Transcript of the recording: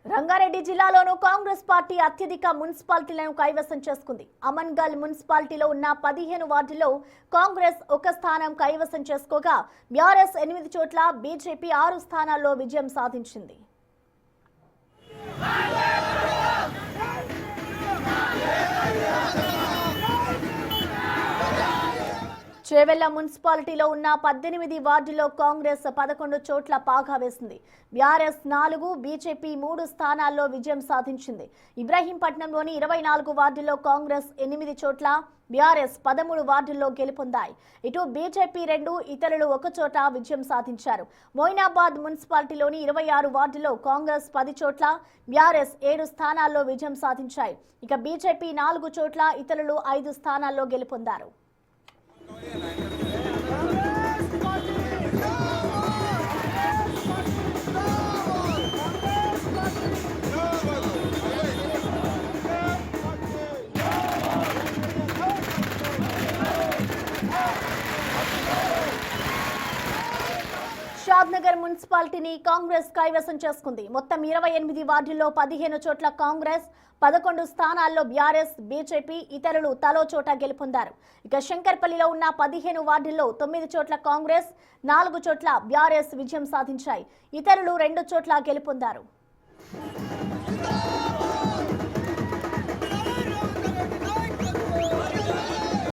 రంగారెడ్డి జిల్లాలోనూ కాంగ్రెస్ పార్టీ అత్యధిక మున్సిపాలిటీలను కైవసం చేసుకుంది. అమన్గల్ మున్సిపాలిటీలో ఉన్న 15 వార్డుల్లో కాంగ్రెస్ ఒక స్థానం కైవసం చేసుకోగా బీఆర్ఎస్ 8 చోట్ల, బీజేపీ 6 స్థానాల్లో విజయం సాధించింది. చేవెళ్ల మున్సిపాలిటీలో ఉన్న 18 వార్డుల్లో కాంగ్రెస్ 11 చోట్ల పాగా వేసింది. బీఆర్ఎస్ 4, బీజేపీ 3 స్థానాల్లో విజయం సాధించింది. ఇబ్రహీంపట్నంలోని 24 వార్డుల్లో కాంగ్రెస్ 8 చోట్ల, బీఆర్ఎస్ 13 వార్డుల్లో గెలుపొందాయి. ఇటు బీజేపీ 2, ఇతరులు 1 చోట విజయం సాధించారు. మోయినాబాద్ మున్సిపాలిటీలోని 26 వార్డుల్లో కాంగ్రెస్ 10 చోట్ల, బీఆర్ఎస్ 7 స్థానాల్లో విజయం సాధించాయి. ఇక బీజేపీ 4 చోట్ల, ఇతరులు 5 స్థానాల్లో గెలుపొందారు. షాద్నగర్ మున్సిపాలిటీని కాంగ్రెస్ కైవసం చేసుకుంది. మొత్తం 28 వార్డుల్లో 15 చోట్ల కాంగ్రెస్, 11 స్థానాల్లో బీఆర్ఎస్, బీజేపీ, ఇతరులు తలో చోట గెలుపొందారు. ఇక శంకర్పల్లిలో ఉన్న 15 వార్డుల్లో 9 చోట్ల కాంగ్రెస్, 4 చోట్ల బీఆర్ఎస్ విజయం సాధించాయి. ఇతరులు 2 చోట్ల గెలుపొందారు.